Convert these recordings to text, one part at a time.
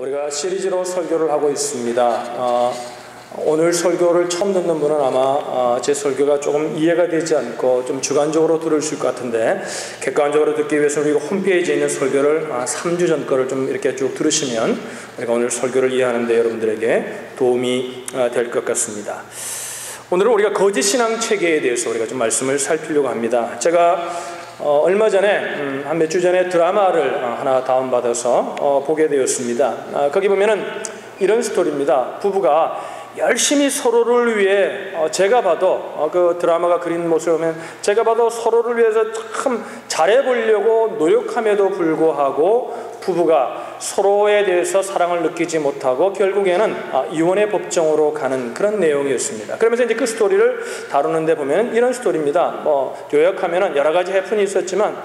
우리가 시리즈로 설교를 하고 있습니다. 오늘 설교를 처음 듣는 분은 아마 제 설교가 조금 이해가 되지 않고 좀 주관적으로 들으실 것 같은데, 객관적으로 듣기 위해서 우리가 홈페이지에 있는 설교를 3주 전 거를 좀 이렇게 쭉 들으시면 우리가 오늘 설교를 이해하는 데 여러분들에게 도움이 될 것 같습니다. 오늘은 우리가 거짓 신앙 체계에 대해서 우리가 좀 말씀을 살피려고 합니다. 제가 얼마 전에 한 몇 주 전에 드라마를 하나 다운받아서 보게 되었습니다. 거기 보면은 이런 스토리입니다. 부부가 열심히 서로를 위해, 제가 봐도 그 드라마가 그린 모습을 보면 제가 봐도 서로를 위해서 참 잘해보려고 노력함에도 불구하고 부부가 서로에 대해서 사랑을 느끼지 못하고 결국에는 이혼의 법정으로 가는 그런 내용이었습니다. 그러면서 이제 그 스토리를 다루는데 보면 이런 스토리입니다. 요약하면은 여러 가지 해프닝이 있었지만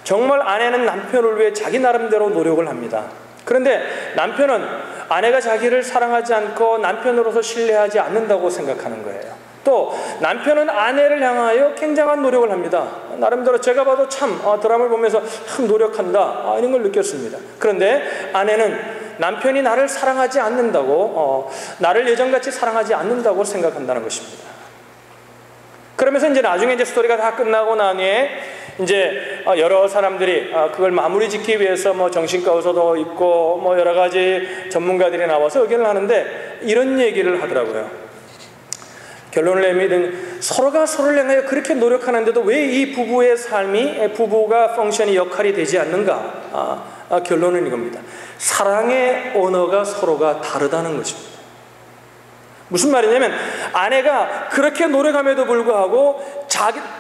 정말 아내는 남편을 위해 자기 나름대로 노력을 합니다. 그런데 남편은 아내가 자기를 사랑하지 않고 남편으로서 신뢰하지 않는다고 생각하는 거예요. 또 남편은 아내를 향하여 굉장한 노력을 합니다. 나름대로 제가 봐도 참 드라마를 보면서 참 노력한다, 이런 걸 느꼈습니다. 그런데 아내는 남편이 나를 사랑하지 않는다고, 나를 예전같이 사랑하지 않는다고 생각한다는 것입니다. 그러면서 이제 나중에 이제 스토리가 다 끝나고 난 후에 이제 여러 사람들이 그걸 마무리 짓기 위해서 정신과 의사도 있고 여러 가지 전문가들이 나와서 의견을 하는데 이런 얘기를 하더라고요. 결론을 내밀은, 서로가 서로를 향하여 그렇게 노력하는데도 왜 이 부부의 삶이, 부부가 펑션이 역할이 되지 않는가? 결론은 이겁니다. 사랑의 언어가 서로가 다르다는 것입니다. 무슨 말이냐면 아내가 그렇게 노력함에도 불구하고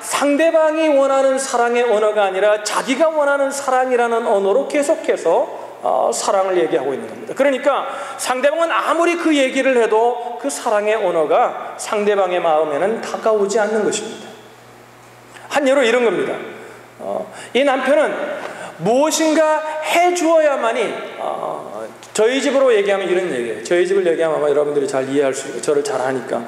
상대방이 원하는 사랑의 언어가 아니라 자기가 원하는 사랑이라는 언어로 계속해서 사랑을 얘기하고 있는 겁니다. 그러니까 상대방은 아무리 그 얘기를 해도 그 사랑의 언어가 상대방의 마음에는 다가오지 않는 것입니다. 한 예로 이런 겁니다. 이 남편은 무엇인가 해주어야만이, 저희 집으로 얘기하면 이런 얘기예요. 저희 집을 얘기하면 아마 여러분들이 잘 이해할 수 있고 저를 잘 아니까,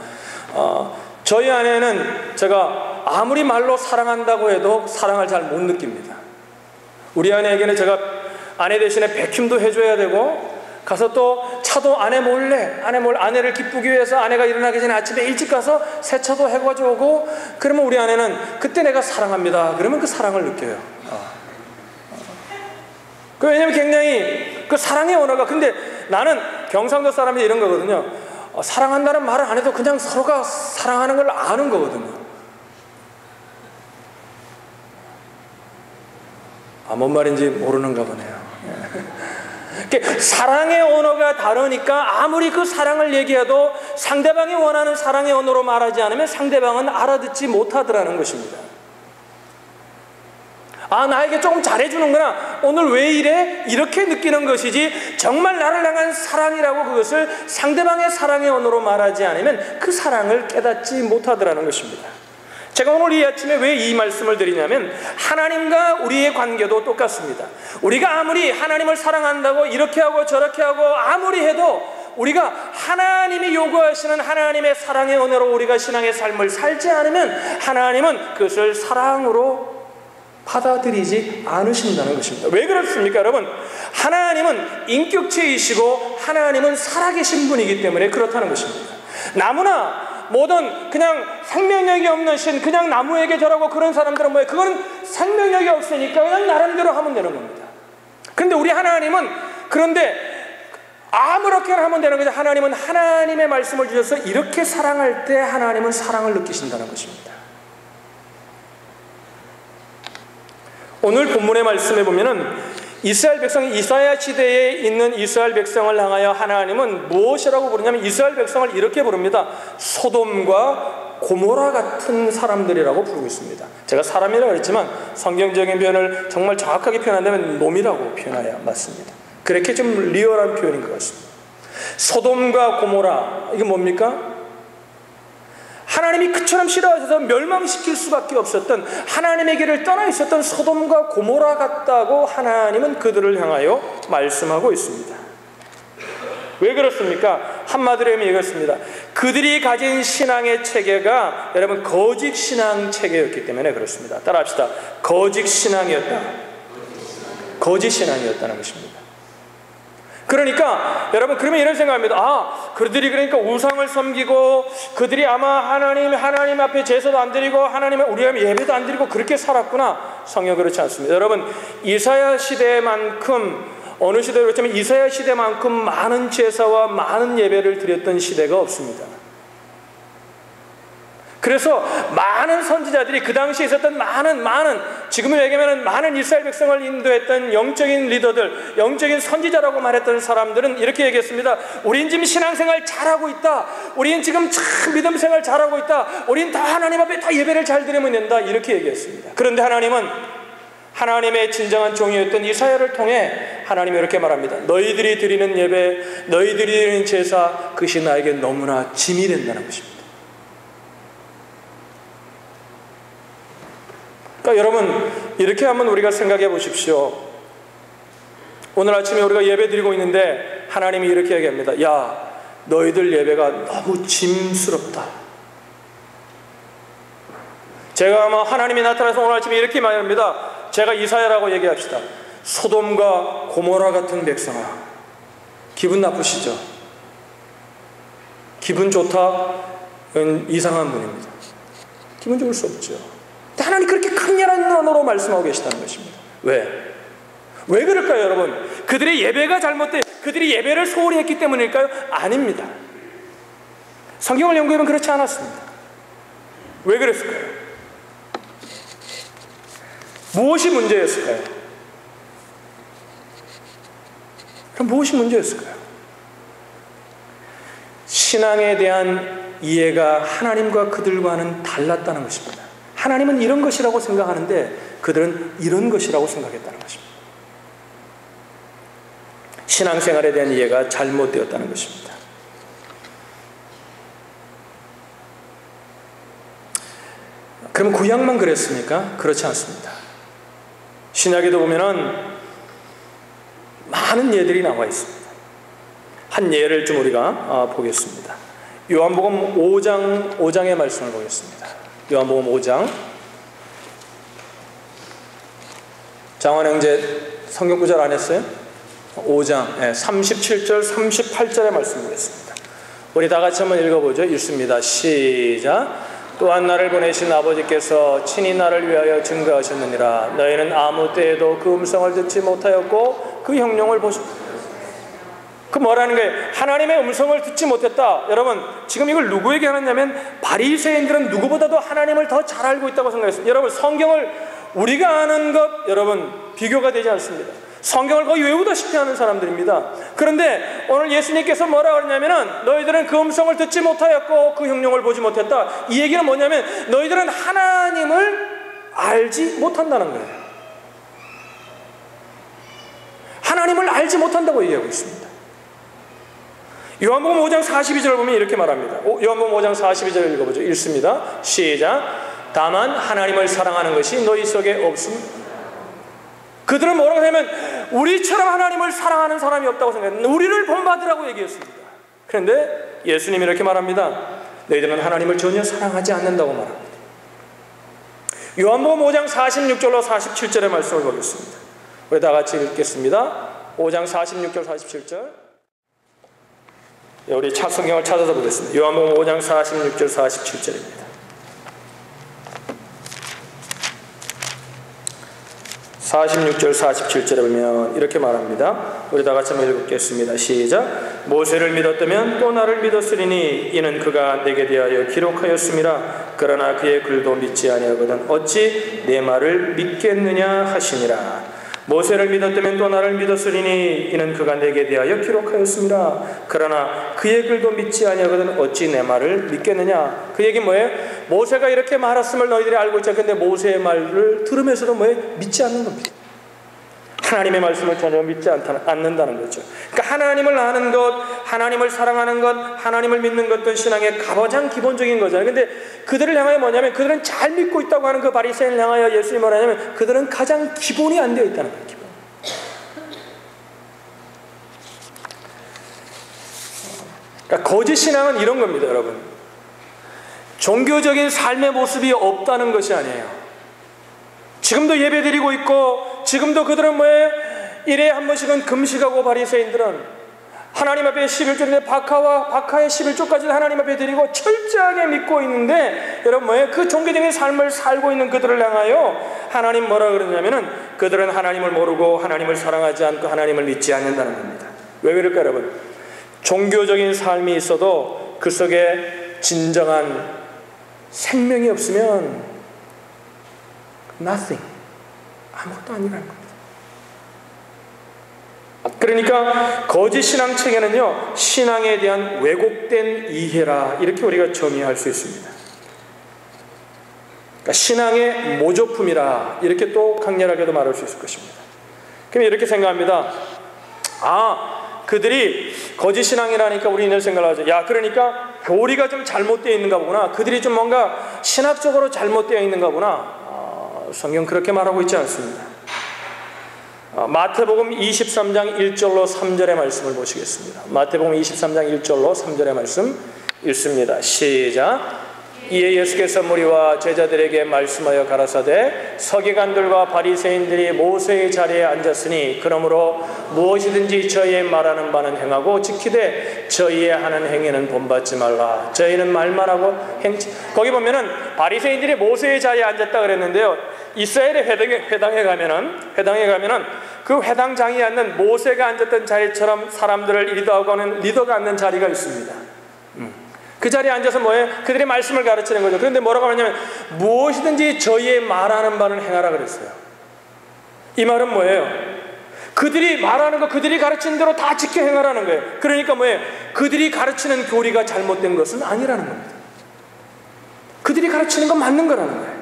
저희 아내는 제가 아무리 말로 사랑한다고 해도 사랑을 잘 못 느낍니다. 우리 아내에게는 제가 아내 대신에 백힘도 해줘야 되고, 가서 또 차도 아내 몰래 아내를 기쁘기 위해서 아내가 일어나기 전에 아침에 일찍 가서 세차도 해가지고 오고, 그러면 우리 아내는 그때 내가 사랑합니다, 그러면 그 사랑을 느껴요. 왜냐면 굉장히 그 사랑의 언어가, 근데 나는 경상도 사람이 이런 거거든요. 사랑한다는 말을 안 해도 그냥 서로가 사랑하는 걸 아는 거거든요. 뭔 말인지 모르는가 보네요. 사랑의 언어가 다르니까 아무리 그 사랑을 얘기해도 상대방이 원하는 사랑의 언어로 말하지 않으면 상대방은 알아듣지 못하더라는 것입니다. 나에게 조금 잘해주는구나, 오늘 왜 이래? 이렇게 느끼는 것이지, 정말 나를 향한 사랑이라고 그것을 상대방의 사랑의 언어로 말하지 않으면 그 사랑을 깨닫지 못하더라는 것입니다. 제가 오늘 이 아침에 왜 이 말씀을 드리냐면, 하나님과 우리의 관계도 똑같습니다. 우리가 아무리 하나님을 사랑한다고 이렇게 하고 저렇게 하고 아무리 해도 우리가 하나님이 요구하시는 하나님의 사랑의 언어로 우리가 신앙의 삶을 살지 않으면 하나님은 그것을 사랑으로 받아들이지 않으신다는 것입니다. 왜 그렇습니까, 여러분? 하나님은 인격체이시고 하나님은 살아계신 분이기 때문에 그렇다는 것입니다. 나무나 모든 그냥 생명력이 없는 신, 그냥 나무에게 절하고 그런 사람들은 뭐예요? 그거는 생명력이 없으니까 그냥 나름대로 하면 되는 겁니다. 그런데 우리 하나님은, 그런데 아무렇게나 하면 되는 거죠. 하나님은 하나님의 말씀을 주셔서 이렇게 사랑할 때 하나님은 사랑을 느끼신다는 것입니다. 오늘 본문의 말씀에 보면은 이스라엘 백성이, 이사야 시대에 있는 이스라엘 백성을 향하여 하나님은 무엇이라고 부르냐면 이스라엘 백성을 이렇게 부릅니다. 소돔과 고모라 같은 사람들이라고 부르고 있습니다. 제가 사람이라고 했지만 성경적인 표현을 정말 정확하게 표현한다면 놈이라고 표현해야 맞습니다. 그렇게 좀 리얼한 표현인 것 같습니다. 소돔과 고모라, 이게 뭡니까? 하나님이 그처럼 싫어하셔서 멸망시킬 수밖에 없었던, 하나님의 길을 떠나 있었던 소돔과 고모라 같다고 하나님은 그들을 향하여 말씀하고 있습니다. 왜 그렇습니까? 한마디로 하면 이렇습니다. 그들이 가진 신앙의 체계가 여러분 거짓 신앙 체계였기 때문에 그렇습니다. 따라합시다. 거짓 신앙이었다. 거짓 신앙이었다는 것입니다. 그러니까 여러분, 그러면 이런 생각합니다. 그들이 그러니까 우상을 섬기고, 그들이 아마 하나님 앞에 제사도 안 드리고, 우리 예배도 안 드리고 그렇게 살았구나. 성경 그렇지 않습니다. 여러분, 이사야 시대만큼, 어느 시대로 그렇지만 이사야 시대만큼 많은 제사와 많은 예배를 드렸던 시대가 없습니다. 그래서 많은 선지자들이, 그 당시에 있었던 많은 지금을 얘기하면 많은 이스라엘 백성을 인도했던 영적인 리더들, 영적인 선지자라고 말했던 사람들은 이렇게 얘기했습니다. 우린 지금 신앙생활 잘하고 있다. 우린 지금 참 믿음생활 잘하고 있다. 우린 다 하나님 앞에 다 예배를 잘 드리면 된다. 이렇게 얘기했습니다. 그런데 하나님은 하나님의 진정한 종이었던 이사야를 통해 하나님이 이렇게 말합니다. 너희들이 드리는 예배, 너희들이 드리는 제사, 그것이 나에게 너무나 짐이 된다는 것입니다. 그러니까 여러분, 이렇게 한번 우리가 생각해 보십시오. 오늘 아침에 우리가 예배 드리고 있는데 하나님이 이렇게 얘기합니다. 야, 너희들 예배가 너무 짐스럽다. 제가 아마 하나님이 나타나서 오늘 아침에 이렇게 말합니다. 제가 이사야라고 얘기합시다. 소돔과 고모라 같은 백성아, 기분 나쁘시죠? 기분 좋다는 이상한 분입니다. 기분 좋을 수 없죠. 하나님 그렇게 강렬한 언어로 말씀하고 계시다는 것입니다. 왜 그럴까요, 여러분? 그들의 예배가 잘못돼, 그들이 예배를 소홀히 했기 때문일까요? 아닙니다. 성경을 연구해보면 그렇지 않았습니다. 왜 그랬을까요? 무엇이 문제였을까요? 그럼 무엇이 문제였을까요? 신앙에 대한 이해가 하나님과 그들과는 달랐다는 것입니다. 하나님은 이런 것이라고 생각하는데 그들은 이런 것이라고 생각했다는 것입니다. 신앙생활에 대한 이해가 잘못되었다는 것입니다. 그럼 구약만 그랬습니까? 그렇지 않습니다. 신약에도 보면은 많은 예들이 나와 있습니다. 한 예를 좀 우리가 보겠습니다. 요한복음 5장의 말씀을 보겠습니다. 요한복음 5장. 장원 형제 성경 구절 안 했어요? 5장 37절 38절의 말씀 보겠습니다. 우리 다 같이 한번 읽어보죠. 읽습니다. 시작. 또한 나를 보내신 아버지께서 친히 나를 위하여 증거하셨느니라. 너희는 아무 때에도 그 음성을 듣지 못하였고 그 형용을 보셨다. 그 뭐라는 거예요? 하나님의 음성을 듣지 못했다. 여러분, 지금 이걸 누구에게 하느냐면 바리새인들은 누구보다도 하나님을 더 잘 알고 있다고 생각했습니다. 여러분, 성경을 우리가 아는 것, 여러분, 비교가 되지 않습니다. 성경을 거의 외우다시피 하는 사람들입니다. 그런데 오늘 예수님께서 뭐라 그러냐면은 너희들은 그 음성을 듣지 못하였고 그 형용을 보지 못했다. 이 얘기는 뭐냐면 너희들은 하나님을 알지 못한다는 거예요. 하나님을 알지 못한다고 얘기하고 있습니다. 요한복음 5장 42절을 보면 이렇게 말합니다. 요한복음 5장 42절을 읽어보죠. 읽습니다. 시작. 다만 하나님을 사랑하는 것이 너희 속에 없습니다. 그들은 뭐라고 하냐면 우리처럼 하나님을 사랑하는 사람이 없다고 생각했는데 우리를 본받으라고 얘기했습니다. 그런데 예수님이 이렇게 말합니다. 너희들은 하나님을 전혀 사랑하지 않는다고 말합니다. 요한복음 5장 46절로 47절의 말씀을 보겠습니다. 우리 다 같이 읽겠습니다. 5장 46절 47절. 우리 성경을 찾아서 보겠습니다. 요한복음 5장 46절 47절입니다. 46절 47절에 보면 이렇게 말합니다. 우리 다 같이 한번 읽겠습니다. 시작. 모세를 믿었다면 또 나를 믿었으리니 이는 그가 내게 대하여 기록하였음이라. 그러나 그의 글도 믿지 아니하거든 어찌 내 말을 믿겠느냐 하시니라. 모세를 믿었다면 또 나를 믿었으리니 이는 그가 내게 대하여 기록하였습니다. 그러나 그의 글도 믿지 아니하거든 어찌 내 말을 믿겠느냐. 그 얘기는 뭐예요? 모세가 이렇게 말했음을 너희들이 알고 있죠. 근데 모세의 말을 들으면서도 뭐예요? 믿지 않는 겁니다. 하나님의 말씀을 전혀 믿지 않는다는 거죠. 그러니까 하나님을 아는 것, 하나님을 사랑하는 것, 하나님을 믿는 것도 신앙의 가장 기본적인 거잖아요. 근데 그들을 향하여 뭐냐면 그들은 잘 믿고 있다고 하는 그 바리새인을 향하여 예수님이 뭐냐면 그들은 가장 기본이 안 되어 있다는 거예요. 기본. 그러니까 거짓 신앙은 이런 겁니다, 여러분. 종교적인 삶의 모습이 없다는 것이 아니에요. 지금도 예배드리고 있고 지금도 그들은 뭐예요? 일에 한 번씩은 금식하고 바리새인들은 하나님 앞에 11조인데 박하의 11조까지 하나님 앞에 드리고 철저하게 믿고 있는데, 여러분 뭐예요? 그 종교적인 삶을 살고 있는 그들을 향하여 하나님 뭐라 그러냐면은, 그들은 하나님을 모르고 하나님을 사랑하지 않고 하나님을 믿지 않는다는 겁니다. 왜 그럴까 여러분? 종교적인 삶이 있어도 그 속에 진정한 생명이 없으면 nothing, 아무것도 아니라는 겁니다. 그러니까 거짓 신앙 체계는요, 신앙에 대한 왜곡된 이해라, 이렇게 우리가 정의할 수 있습니다. 그러니까 신앙의 모조품이라, 이렇게 또 강렬하게도 말할 수 있을 것입니다. 그럼 이렇게 생각합니다. 그들이 거짓 신앙이라니까 우리 이런 생각을 하죠. 그러니까 교리가 좀 잘못되어 있는가 보구나, 그들이 좀 뭔가 신학적으로 잘못되어 있는가 보나. 성경 그렇게 말하고 있지 않습니다. 마태복음 23장 1절로 3절의 말씀을 보시겠습니다. 마태복음 23장 1절로 3절의 말씀 읽습니다. 시작. 이에 예수께서 무리와 제자들에게 말씀하여 가라사대, 서기관들과 바리새인들이 모세의 자리에 앉았으니 그러므로 무엇이든지 저희의 말하는 바는 행하고 지키되 저희의 하는 행위는 본받지 말라. 저희는 말만 하고 거기 보면은 바리새인들이 모세의 자리에 앉았다 그랬는데요, 이스라엘의 회당에 가면은 그 회당장이 앉는 모세가 앉았던 자리처럼 사람들을 리더하고는 리더가 앉는 자리가 있습니다. 그 자리에 앉아서 뭐예요? 그들이 말씀을 가르치는 거죠. 그런데 뭐라고 하냐면 무엇이든지 저희의 말하는 바는 행하라 그랬어요. 이 말은 뭐예요? 그들이 말하는 거, 그들이 가르치는 대로 다 지켜 행하라는 거예요. 그러니까 뭐예요? 그들이 가르치는 교리가 잘못된 것은 아니라는 겁니다. 그들이 가르치는 건 맞는 거라는 거예요.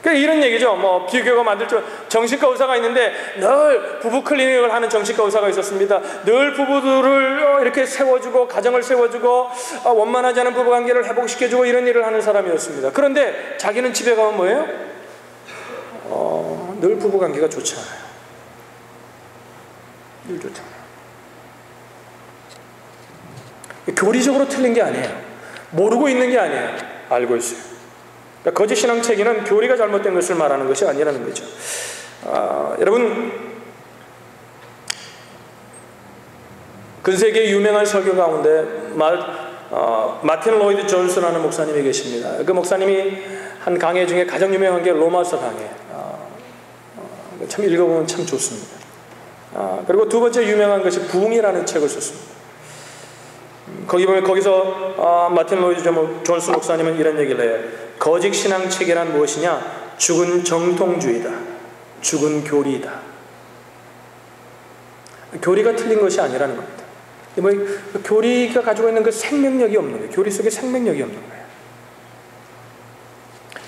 이런 얘기죠. 비교가 만들 줄 정신과 의사가 있는데 늘 부부 클리닉을 하는 정신과 의사가 있었습니다. 늘 부부들을 이렇게 세워주고 가정을 세워주고 원만하지 않은 부부관계를 회복시켜주고 이런 일을 하는 사람이었습니다. 그런데 자기는 집에 가면 뭐예요? 늘 부부관계가 좋지 않아요. 늘 좋지 않아요. 교리적으로 틀린 게 아니에요. 모르고 있는 게 아니에요. 알고 있어요. 거짓 신앙 체계는 교리가 잘못된 것을 말하는 것이 아니라는 거죠. 여러분, 근세기의 유명한 설교 가운데 마틴 로이드 존스라는 목사님이 계십니다. 그 목사님이 한 강해 중에 가장 유명한 게 로마서 강해. 참 읽어보면 참 좋습니다. 그리고 두 번째 유명한 것이 부흥이라는 책을 썼습니다. 거기서 마틴 로이드 존스 목사님은 이런 얘기를 해요. 거짓 신앙 체계란 무엇이냐? 죽은 정통주의다. 죽은 교리다. 교리가 틀린 것이 아니라는 겁니다. 교리가 가지고 있는 그 생명력이 없는 거예요. 교리 속에 생명력이 없는 거예요.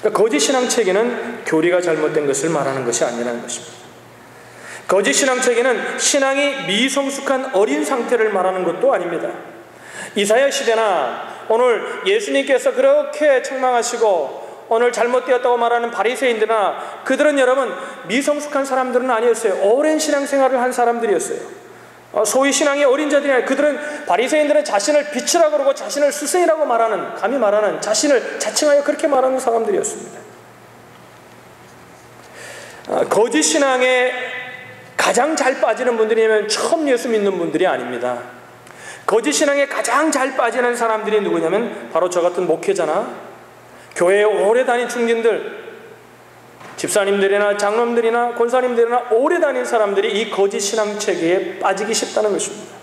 그러니까 거짓 신앙 체계는 교리가 잘못된 것을 말하는 것이 아니라는 것입니다. 거짓 신앙 체계는 신앙이 미성숙한 어린 상태를 말하는 것도 아닙니다. 이사야 시대나 오늘 예수님께서 그렇게 책망하시고 오늘 잘못되었다고 말하는 바리새인들이나 그들은 여러분 미성숙한 사람들은 아니었어요. 오랜 신앙생활을 한 사람들이었어요. 소위 신앙의 어린 자들이 아니라 그들은 바리새인들은 자신을 빛이라고 그러고 자신을 스승이라고 말하는, 감히 말하는, 자신을 자칭하여 그렇게 말하는 사람들이었습니다. 거짓 신앙에 가장 잘 빠지는 분들이면 처음 예수 믿는 분들이 아닙니다. 거짓 신앙에 가장 잘 빠지는 사람들이 누구냐면 바로 저 같은 목회자나 교회에 오래 다닌 중진들, 집사님들이나 장로님들이나 권사님들이나 오래 다닌 사람들이 이 거짓 신앙 체계에 빠지기 쉽다는 것입니다.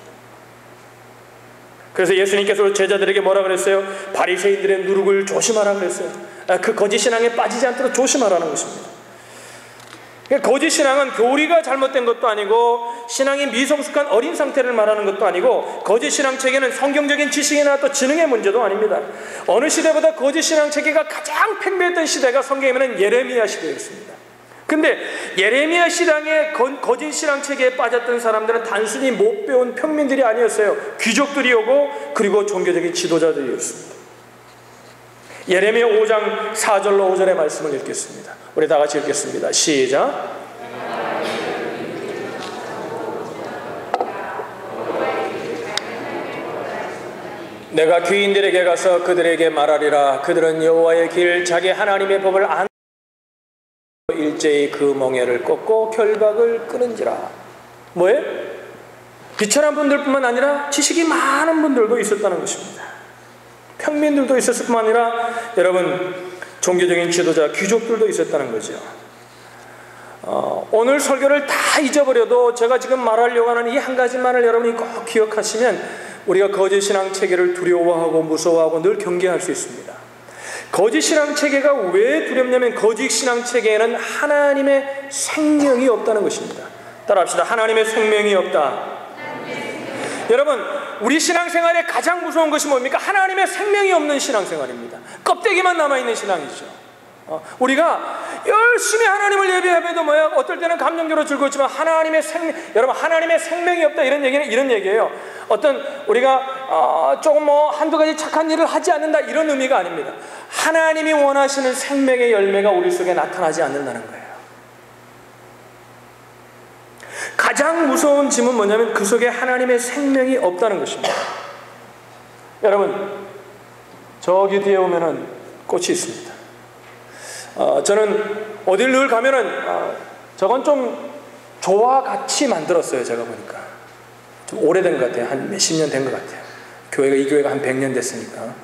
그래서 예수님께서 제자들에게 뭐라 그랬어요? 바리새인들의 누룩을 조심하라 그랬어요. 그 거짓 신앙에 빠지지 않도록 조심하라는 것입니다. 거짓 신앙은 교리가 잘못된 것도 아니고 신앙이 미성숙한 어린 상태를 말하는 것도 아니고 거짓 신앙 체계는 성경적인 지식이나 또 지능의 문제도 아닙니다. 어느 시대보다 거짓 신앙 체계가 가장 팽배했던 시대가 성경에 보면 예레미야 시대였습니다. 근데 예레미야 시대의 거짓 신앙 체계에 빠졌던 사람들은 단순히 못 배운 평민들이 아니었어요. 귀족들이오고 그리고 종교적인 지도자들이었습니다. 예레미야 5장 4절로 5절의 말씀을 읽겠습니다. 우리 다 같이 읽겠습니다. 시작. 내가 귀인들에게 가서 그들에게 말하리라. 그들은 여호와의 길 자기 하나님의 법을 안 일제히 그 멍에를 꺾고 결박을 끊은지라. 뭐예요? 비천한 분들뿐만 아니라 지식이 많은 분들도 있었다는 것입니다. 평민들도 있었을 뿐만 아니라 여러분 종교적인 지도자, 귀족들도 있었다는 거죠. 오늘 설교를 다 잊어버려도 제가 지금 말하려고 하는 이 한 가지만을 여러분이 꼭 기억하시면 우리가 거짓 신앙 체계를 두려워하고 무서워하고 늘 경계할 수 있습니다. 거짓 신앙 체계가 왜 두렵냐면 거짓 신앙 체계에는 하나님의 생명이 없다는 것입니다. 따라합시다. 하나님의 생명이 없다. 여러분, 우리 신앙생활에 가장 무서운 것이 뭡니까? 하나님의 생명이 없는 신앙생활입니다. 껍데기만 남아있는 신앙이죠. 우리가 열심히 하나님을 예배하면도 뭐야? 어떨 때는 감정적으로 즐거웠지만 하나님의 생명, 여러분 하나님의 생명이 없다 이런 얘기는 이런 얘기예요. 어떤 우리가 조금 한두 가지 착한 일을 하지 않는다 이런 의미가 아닙니다. 하나님이 원하시는 생명의 열매가 우리 속에 나타나지 않는다는 거예요. 가장 무서운 짐은 뭐냐면 그 속에 하나님의 생명이 없다는 것입니다. 여러분, 저기 뒤에 오면은 꽃이 있습니다. 저는 어딜 늘 가면은 저건 좀 조화 같이 만들었어요. 제가 보니까 좀 오래된 것 같아요. 한 몇십 년 된 것 같아요. 이 교회가 한 100년 됐으니까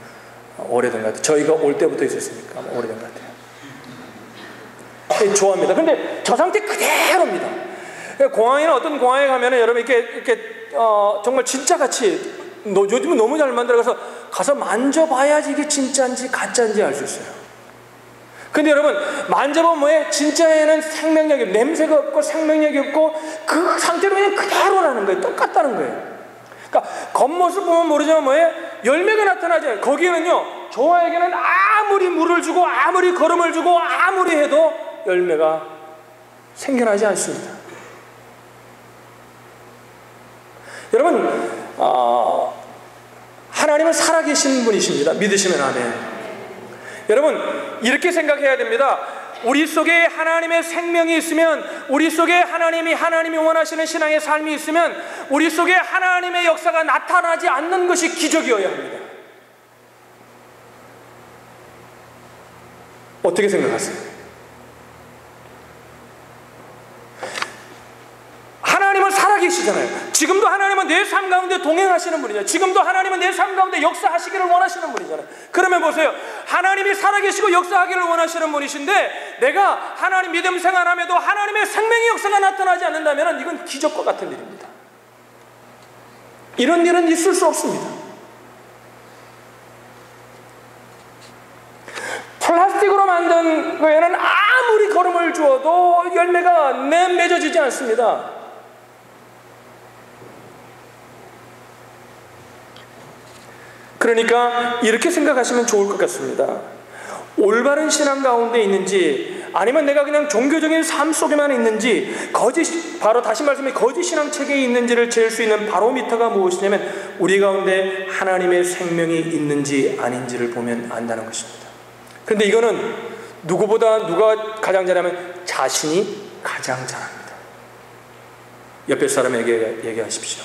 오래된 것 같아요. 저희가 올 때부터 있었으니까 오래된 것 같아요. 좋아합니다. 근데 저 상태 그대로입니다. 공항에는 어떤 공항에 가면은 여러분 이렇게 정말 진짜 같이 요즘은 너무 잘 만들어서 가서 만져봐야지 이게 진짜인지 가짜인지 알 수 있어요. 근데 여러분 만져보면 뭐예요? 진짜에는 생명력이 냄새가 없고 생명력이 없고 그 상태로 그냥 그대로라는 거예요. 똑같다는 거예요. 그러니까 겉모습 보면 모르지만 뭐예요? 열매가 나타나잖아요. 거기에는요 조화에게는 아무리 물을 주고 아무리 거름을 주고 아무리 해도 열매가 생겨나지 않습니다. 여러분 하나님은 살아계신 분이십니다. 믿으시면 아멘. 여러분 이렇게 생각해야 됩니다. 우리 속에 하나님의 생명이 있으면, 우리 속에 하나님이 원하시는 신앙의 삶이 있으면 우리 속에 하나님의 역사가 나타나지 않는 것이 기적이어야 합니다. 어떻게 생각하세요? 하나님은 살아계시잖아요. 지금도 하나님은 내 삶 가운데 동행하시는 분이잖아요. 지금도 하나님은 내 삶 가운데 역사하시기를 원하시는 분이잖아요. 그러면 보세요. 하나님이 살아계시고 역사하기를 원하시는 분이신데 내가 하나님 믿음 생활함에도 하나님의 생명의 역사가 나타나지 않는다면 이건 기적과 같은 일입니다. 이런 일은 있을 수 없습니다. 플라스틱으로 만든 거에는 아무리 거름을 주어도 열매가 맺어지지 않습니다. 그러니까 이렇게 생각하시면 좋을 것 같습니다. 올바른 신앙 가운데 있는지 아니면 내가 그냥 종교적인 삶 속에만 있는지 바로 다시 말씀해 거짓 신앙 체계에 있는지를 잴 수 있는 바로미터가 무엇이냐면 우리 가운데 하나님의 생명이 있는지 아닌지를 보면 안다는 것입니다. 그런데 이거는 누가 가장 잘하면 자신이 가장 잘합니다. 옆에 사람에게 얘기하십시오.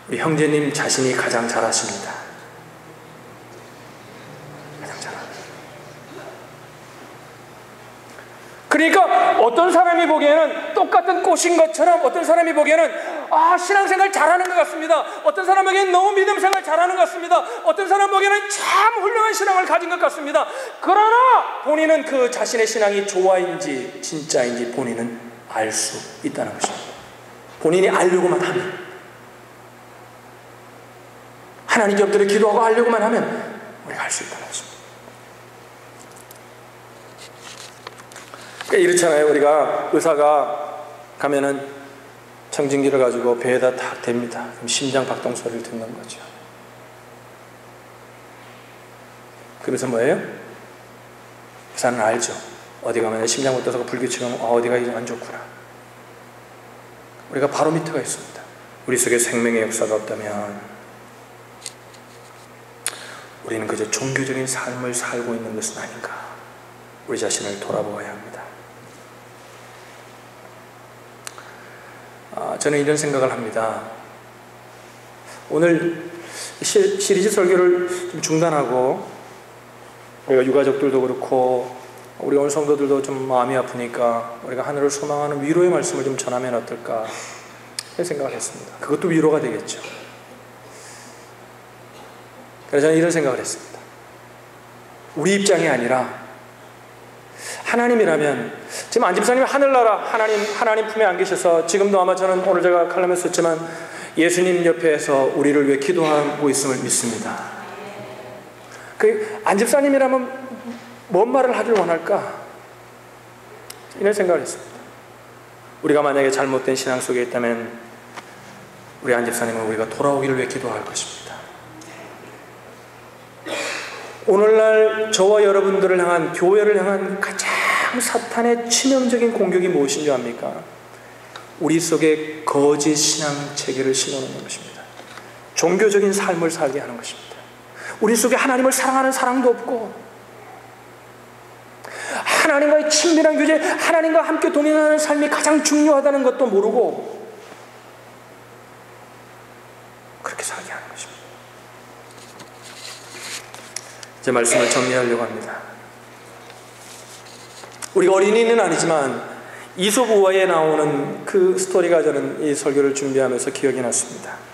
우리 형제님 자신이 가장 잘하십니다. 그러니까 어떤 사람이 보기에는 똑같은 꽃인 것처럼 어떤 사람이 보기에는 신앙생활 잘하는 것 같습니다. 어떤 사람 보기에는 너무 믿음생활 잘하는 것 같습니다. 어떤 사람 보기에는 참 훌륭한 신앙을 가진 것 같습니다. 그러나 본인은 그 자신의 신앙이 조화인지 진짜인지 본인은 알 수 있다는 것입니다. 본인이 알려고만 하면, 하나님께 엎드려 기도하고 알려고만 하면 우리가 알 수 있다는 것입니다. 이렇잖아요. 우리가 의사가 가면은 청진기를 가지고 배에다 탁 댑니다. 그럼 심장 박동 소리를 듣는 거죠. 그래서 뭐예요? 의사는 알죠. 어디 가면 심장 못 떠서 불규칙하면 어디가 안 좋구나. 우리가 바로미터가 있습니다. 우리 속에 생명의 역사가 없다면 우리는 그저 종교적인 삶을 살고 있는 것은 아닌가. 우리 자신을 돌아보아야 합니다. 저는 이런 생각을 합니다. 오늘 시리즈 설교를 좀 중단하고 우리가 유가족들도 그렇고 우리 오늘 성도들도 좀 마음이 아프니까 우리가 하늘을 소망하는 위로의 말씀을 좀 전하면 어떨까 생각을 했습니다. 그것도 위로가 되겠죠. 그래서 저는 이런 생각을 했습니다. 우리 입장이 아니라 하나님이라면, 지금 안집사님이 하늘나라 하나님 품에 안 계셔서 지금도 아마 저는 오늘 제가 칼럼에 썼지만 예수님 옆에서 우리를 위해 기도하고 있음을 믿습니다. 그 안집사님이라면 뭔 말을 하길 원할까? 이런 생각을 했습니다. 우리가 만약에 잘못된 신앙 속에 있다면 우리 안집사님은 우리가 돌아오기를 위해 기도할 것입니다. 오늘날 저와 여러분들을 향한, 교회를 향한 가장 사탄의 치명적인 공격이 무엇인 줄 압니까? 우리 속에 거짓 신앙 체계를 심어놓는 것입니다. 종교적인 삶을 살게 하는 것입니다. 우리 속에 하나님을 사랑하는 사랑도 없고, 하나님과의 친밀한 교제, 하나님과 함께 동행하는 삶이 가장 중요하다는 것도 모르고 그렇게 살게 하는 것입니다. 제 말씀을 정리하려고 합니다. 우리가 어린이는 아니지만 이솝 우화에 나오는 그 스토리가 저는 이 설교를 준비하면서 기억이 났습니다.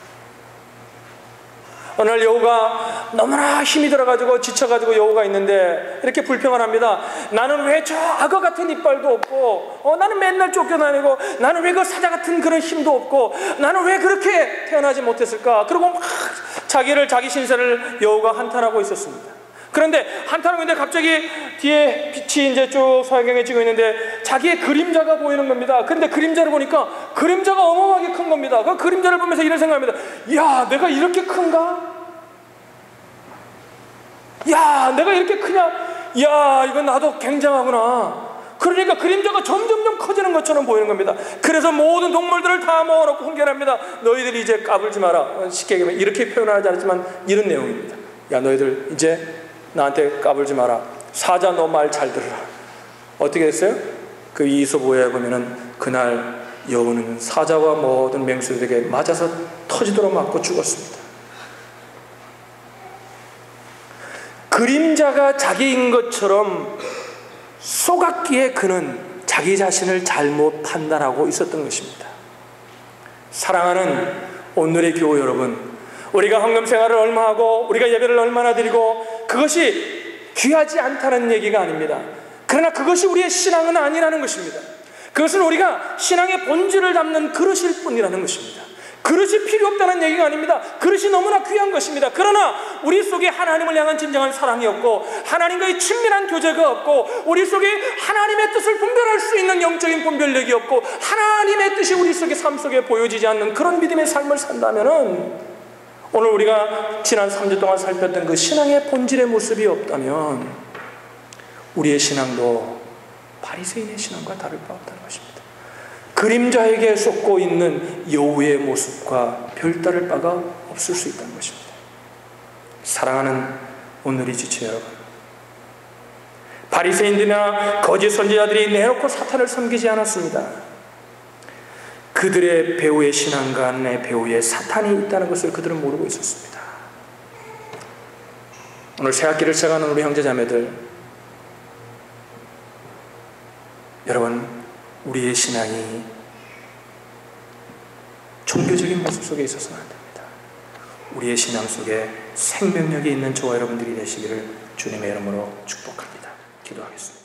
어느 날 여우가 너무나 힘이 들어가지고 지쳐가지고 여우가 있는데 이렇게 불평을 합니다. 나는 왜 저 악어 같은 이빨도 없고, 나는 맨날 쫓겨다니고, 나는 왜 그 사자 같은 그런 힘도 없고, 나는 왜 그렇게 태어나지 못했을까? 그리고 막 자기 신세를 여우가 한탄하고 있었습니다. 그런데 한탄하고 있는데 갑자기 뒤에 빛이 이제 쭉 서양경에 지고 있는데 자기의 그림자가 보이는 겁니다. 그런데 그림자를 보니까 그림자가 어마어마하게 큰 겁니다. 그 그림자를 보면서 이런 생각합니다. 야, 내가 이렇게 큰가? 야, 내가 이렇게 크냐? 야, 이건 나도 굉장하구나. 그러니까 그림자가 점점점 커지는 것처럼 보이는 겁니다. 그래서 모든 동물들을 다 모아놓고 훈계합니다. 너희들이 이제 까불지 마라. 쉽게 얘기하면 이렇게 표현하지 않았지만 이런 내용입니다. 야, 너희들 이제 나한테 까불지 마라. 사자 너 말 잘 들으라. 어떻게 됐어요? 그 이솝 우화에 보면은 그날 여우는 사자와 모든 맹수들에게 맞아서 터지도록 맞고 죽었습니다. 그림자가 자기인 것처럼 속았기에 그는 자기 자신을 잘못 판단하고 있었던 것입니다. 사랑하는 오늘의 교우 여러분, 우리가 헌금 생활을 얼마 하고 우리가 예배를 얼마나 드리고 그것이 귀하지 않다는 얘기가 아닙니다. 그러나 그것이 우리의 신앙은 아니라는 것입니다. 그것은 우리가 신앙의 본질을 담는 그릇일 뿐이라는 것입니다. 그릇이 필요 없다는 얘기가 아닙니다. 그릇이 너무나 귀한 것입니다. 그러나 우리 속에 하나님을 향한 진정한 사랑이 없고, 하나님과의 친밀한 교제가 없고, 우리 속에 하나님의 뜻을 분별할 수 있는 영적인 분별력이 없고, 하나님의 뜻이 우리 속에 삶 속에 보여지지 않는 그런 믿음의 삶을 산다면은, 오늘 우리가 지난 3주 동안 살폈던 그 신앙의 본질의 모습이 없다면 우리의 신앙도 바리새인의 신앙과 다를 바 없다는 것입니다. 그림자에게 쏟고 있는 여우의 모습과 별다를 바가 없을 수 있다는 것입니다. 사랑하는 오늘의 지체 여러분, 바리새인들이나 거짓 선지자들이 내놓고 사탄을 섬기지 않았습니다. 그들의 배후의 신앙과 내 배후에 사탄이 있다는 것을 그들은 모르고 있었습니다. 오늘 새학기를 시작하는 우리 형제자매들, 여러분, 우리의 신앙이 종교적인 모습 속에 있어서는 안 됩니다. 우리의 신앙 속에 생명력이 있는 저와 여러분들이 되시기를 주님의 이름으로 축복합니다. 기도하겠습니다.